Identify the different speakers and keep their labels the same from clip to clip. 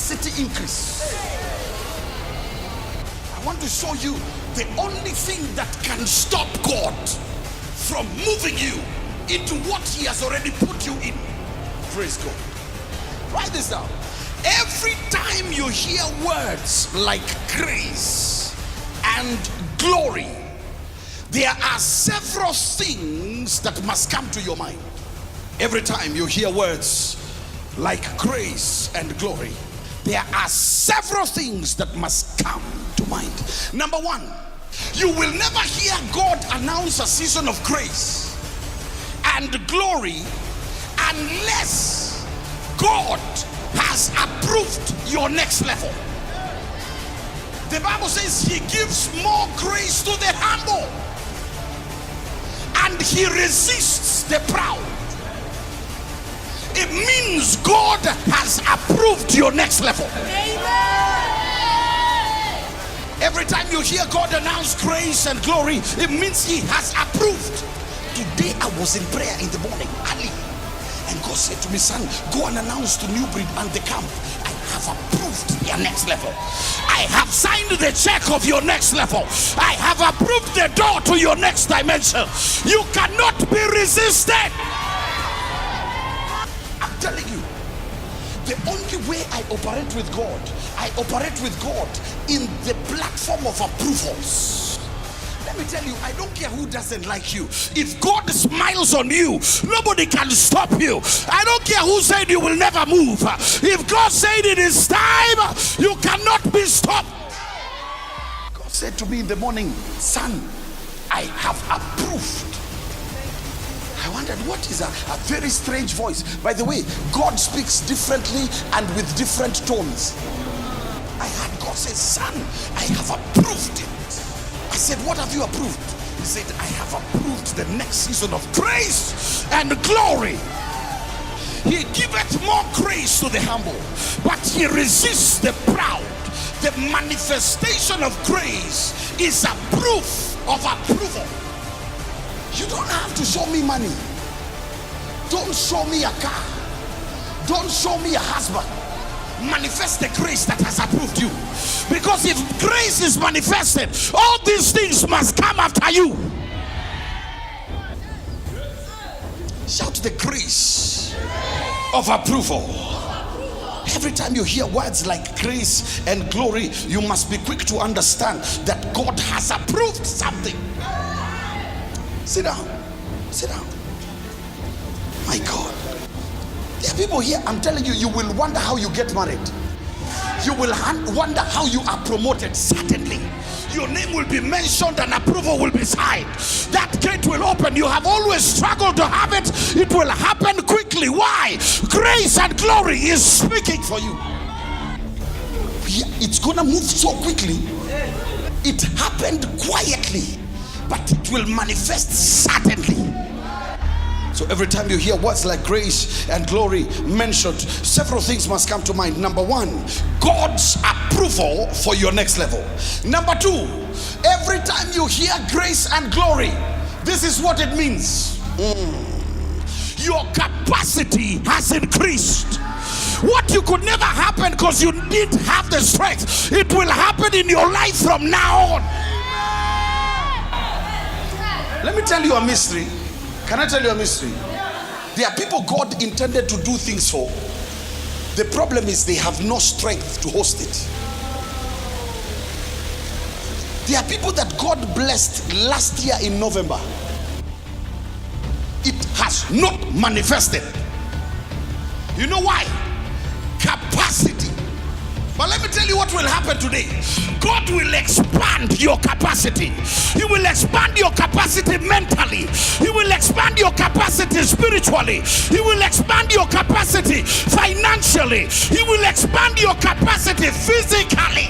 Speaker 1: capacity increase. I want to show you the only thing that can stop God from moving you into what he has already put you in. Praise God. Write this down. Every time you hear words like grace and glory, there are several things that must come to your mind. Every time you hear words like grace and glory, there are several things that must come to mind. Number one, you will never hear God announce a season of grace and glory unless God has approved your next level. The Bible says he gives more grace to the humble and he resists the proud. It means God has approved your next level. Amen. Every time you hear God announce grace and glory, it means he has approved. Today I was in prayer in the morning, early, and God said to me, son, go and announce to Newbreed and the camp, I have approved your next level. I have signed the check of your next level. I have approved the door to your next dimension. You cannot be resisted. I'm telling you, the only way I operate with God, I operate with God in the platform of approvals. Let me tell you, I don't care who doesn't like you. If God smiles on you, nobody can stop you. I don't care who said you will never move. If God said it is time, you cannot be stopped. God said to me in the morning, son, I have approved. I wondered, what is a very strange voice? By the way, God speaks differently and with different tones. I heard God say, son, I have approved it. I said, what have you approved? He said, I have approved the next season of grace and glory. He giveth more grace to the humble, but he resists the proud. The manifestation of grace is a proof of approval. You don't have to show me money. Don't show me a car. Don't show me a husband. Manifest the grace that has approved you. Because if grace is manifested, all these things must come after you. Shout the grace of approval. Every time you hear words like grace and glory, you must be quick to understand that God has approved something. Sit down. Sit down. My God. There are people here, I'm telling you, you will wonder how you get married. You will wonder how you are promoted. Certainly. Your name will be mentioned and approval will be signed. That gate will open. You have always struggled to have it. It will happen quickly. Why? Grace and glory is speaking for you. It's gonna move so quickly. It happened quietly, but it will manifest certainly. So every time you hear words like grace and glory mentioned, several things must come to mind. Number one, God's approval for your next level. Number two, every time you hear grace and glory, this is what it means. Your capacity has increased. What you could never happen because you didn't have the strength, it will happen in your life from now on. Let me tell you a mystery. Can I tell you a mystery? There are people God intended to do things for. The problem is they have no strength to host it. There are people that God blessed last year in November. It has not manifested. You know why? Capacity. But let me tell you what will happen today. God will expand your capacity. He will expand your capacity mentally. He will expand your capacity spiritually. He will expand your capacity financially. He will expand your capacity physically.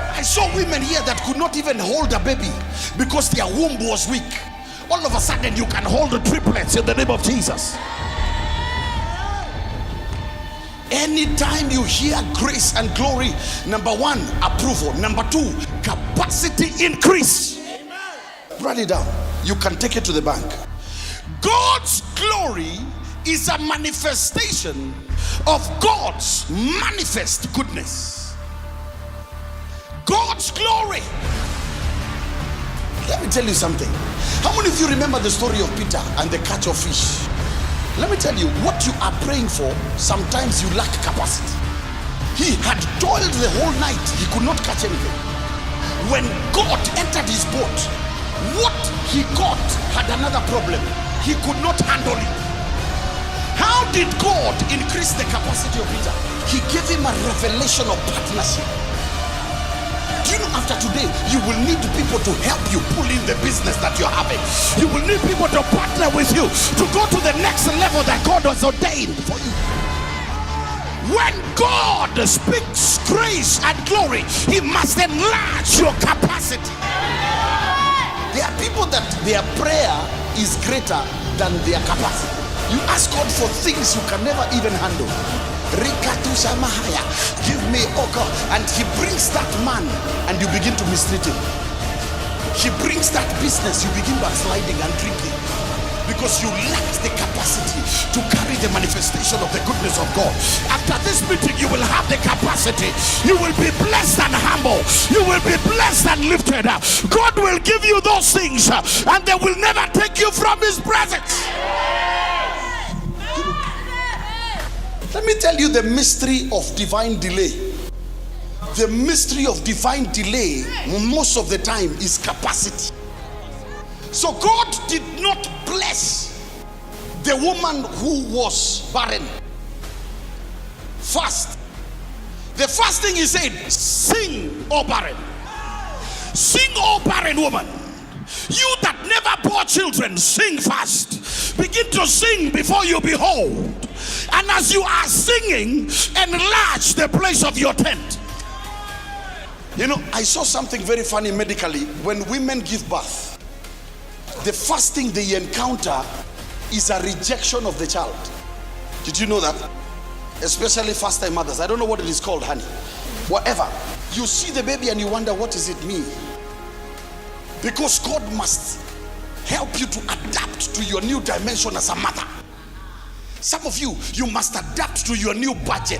Speaker 1: I saw women here that could not even hold a baby because their womb was weak. All of a sudden you can hold the triplets in the name of Jesus. Anytime you hear grace and glory, number one, approval. Number two, capacity increase. Amen. Write it down. You can take it to the bank. God's glory is a manifestation of God's manifest goodness. God's glory. Let me tell you something. How many of you remember the story of Peter and the catch of fish? Let me tell you, what you are praying for, sometimes you lack capacity. He had toiled the whole night, he could not catch anything. When God entered his boat, what he got had another problem. He could not handle it. How did God increase the capacity of Peter? He gave him a revelation of partnership. Do you know, after today, you will need people to help you pull in the business that you're having. You will need people to partner with you to go to the next level that God has ordained for you. When God speaks grace and glory, he must enlarge your capacity. There are people that their prayer is greater than their capacity. You ask God for things you can never even handle. Give me, oh God, and he brings that man and you begin to mistreat him. He brings that business, you begin backsliding and drinking because you lack the capacity to carry the manifestation of the goodness of God. After this meeting, you will have the capacity. You will be blessed and humble. You will be blessed and lifted up. God will give you those things and they will never take you from his presence. Let me tell you the mystery of divine delay. The mystery of divine delay most of the time is capacity. So God did not bless the woman who was barren. First, the first thing he said, sing, O barren. Sing, O barren woman. You that never bore children, sing fast. Begin to sing before you behold. And as you are singing, enlarge the place of your tent. You know, I saw something very funny medically. When women give birth, the first thing they encounter is a rejection of the child. Did you know that? Especially first-time mothers. I don't know what it is called, honey. Whatever. You see the baby and you wonder, what does it mean? Because God must help you to adapt to your new dimension as a mother. Some of you, you must adapt to your new budget.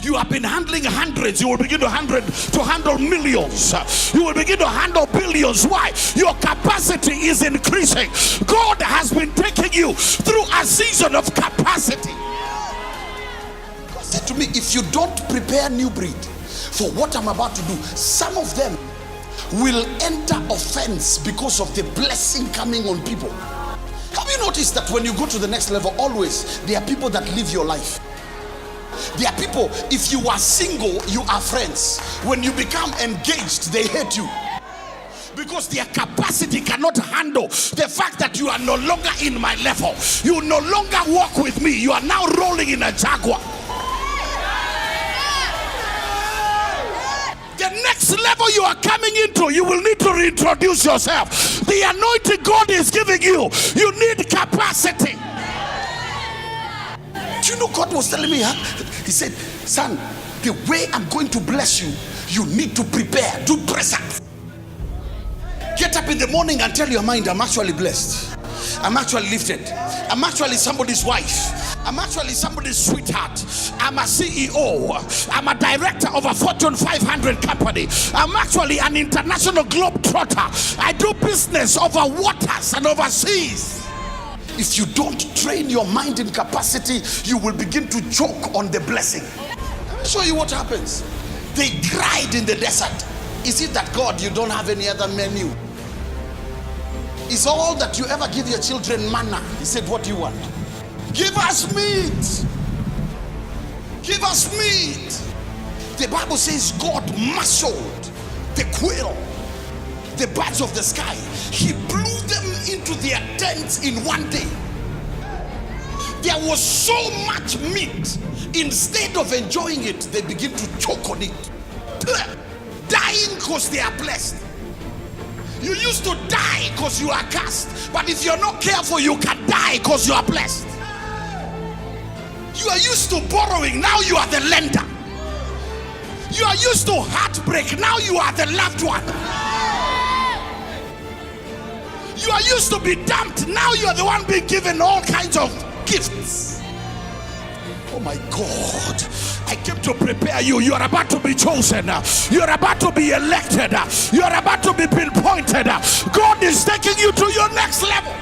Speaker 1: You have been handling hundreds, you will begin to handle millions. You will begin to handle billions. Why? Your capacity is increasing. God has been taking you through a season of capacity. God said to me, if you don't prepare new breed for what I'm about to do, some of them will enter offense because of the blessing coming on people. Have you noticed that when you go to the next level, always there are people that live your life? There are people, if you are single, you are friends. When you become engaged, they hate you. Because their capacity cannot handle the fact that you are no longer in my level. You no longer walk with me. You are now rolling in a Jaguar. The next level you are coming into, you will need to reintroduce yourself. The anointing God is giving you, you need capacity. Do you know God was telling me? He said, son, the way I'm going to bless you, you need to prepare. Do press up. Get up in the morning and tell your mind, I'm actually blessed. I'm actually lifted. I'm actually somebody's wife. I'm actually somebody's sweetheart. I'm a CEO. I'm a director of a Fortune 500 company. I'm actually an international globetrotter. I do business over waters and overseas. If you don't train your mind in capacity, you will begin to choke on the blessing. Let me show you what happens. They cried in the desert. Is it that, God, you don't have any other menu? Is all that you ever give your children manna? He said, what do you want? Give us meat. Give us meat. The Bible says God marshaled the quail, the birds of the sky. He blew them into their tents in one day. There was so much meat. Instead of enjoying it, they begin to choke on it. Dying because they are blessed. You used to die because you are cursed. But if you're not careful, you can die because you are blessed. You are used to borrowing, now you are the lender. You are used to heartbreak, now you are the loved one. You are used to be dumped, now you are the one being given all kinds of gifts. Oh my God, I came to prepare you. You are about to be chosen. You are about to be elected. You are about to be pinpointed. God is taking you to your next level.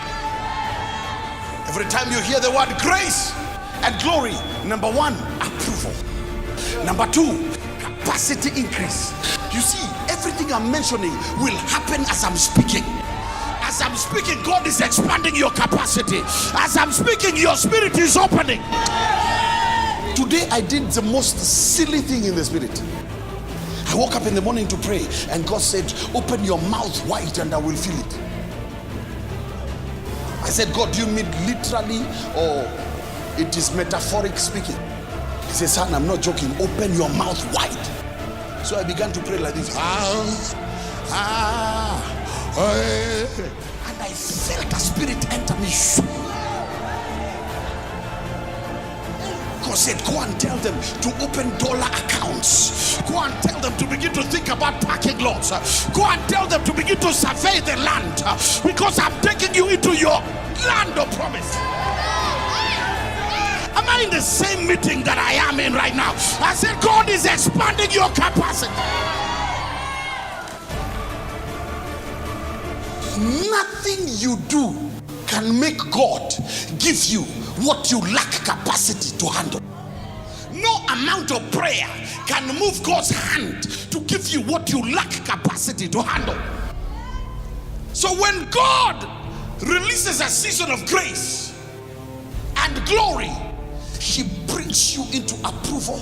Speaker 1: Every time you hear the word grace and glory, number one, approval. Number two, capacity increase. You see, everything I'm mentioning will happen as I'm speaking. As I'm speaking, God is expanding your capacity. As I'm speaking, your spirit is opening. Today I did the most silly thing in the spirit. I woke up in the morning to pray, and God said, open your mouth wide and I will fill it. I said, God, do you mean literally or it is metaphoric speaking? He said, son, I'm not joking. Open your mouth wide. So I began to pray like this. And I felt the spirit enter me. God said, go and tell them to open dollar accounts. Go and tell them to begin to think about parking lots. Go and tell them to begin to survey the land, because I'm taking you into your land of promise. Am I in the same meeting that I am in right now? I said, God is expanding your capacity. Nothing you do can make God give you what you lack capacity to handle. No amount of prayer can move God's hand to give you what you lack capacity to handle. So when God releases a season of grace and glory, He brings you into approval.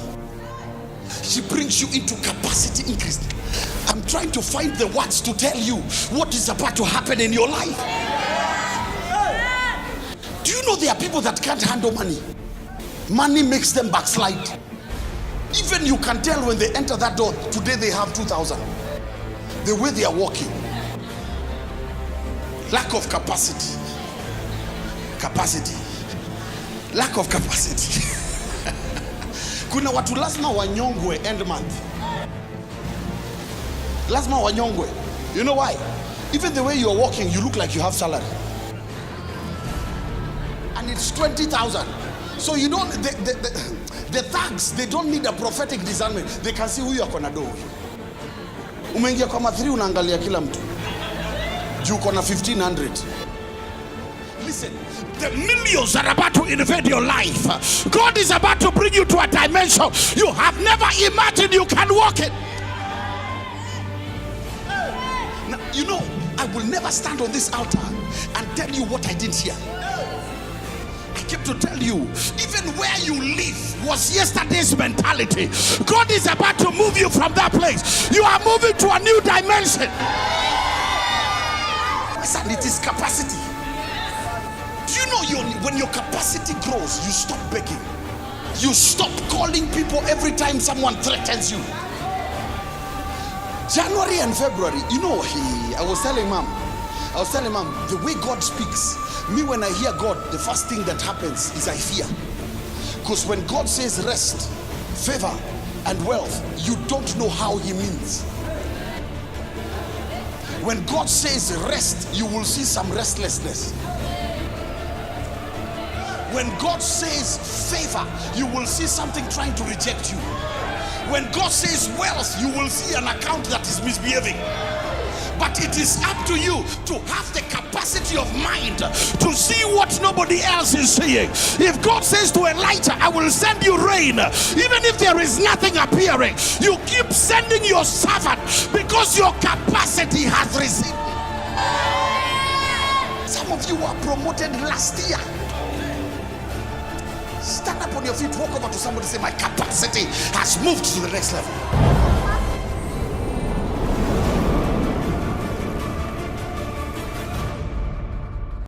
Speaker 1: She brings you into capacity increase. I'm trying to find the words to tell you what is about to happen in your life. Do you know there are people that can't handle money? Money makes them backslide. Even you can tell when they enter that door, today they have 2,000. The way they are walking. Lack of capacity. Capacity. Lack of capacity. Kuna watu lazima wanyongwe end month. Lazima wanyongwe. You know why? Even the way you are walking, you look like you have salary. And it's 20,000. So you don't, the thugs, they don't need a prophetic discernment. They can see who you are gonna do. Umeingia kwa mathiri unaangalia kila mtu. Juu kona 1,500. Listen, the millions are about to invade your life. God is about to bring you to a dimension you have never imagined you can walk in. Now, you know, I will never stand on this altar and tell you what I didn't hear. I kept to tell you, even where you live was yesterday's mentality. God is about to move you from that place. You are moving to a new dimension. And it is capacity. Do you know when your capacity grows, you stop begging. You stop calling people every time someone threatens you. January and February, you know, I was telling mom, the way God speaks, me when I hear God, the first thing that happens is I fear. Because when God says rest, favor, and wealth, you don't know how He means. When God says rest, you will see some restlessness. When God says favor, you will see something trying to reject you. When God says wealth, you will see an account that is misbehaving. But it is up to you to have the capacity of mind to see what nobody else is seeing. If God says to Elijah, I will send you rain, even if there is nothing appearing, you keep sending your servant because your capacity has received. Some of you were promoted last year. Stand up on your feet, walk over to somebody and say, my capacity has moved to the next level.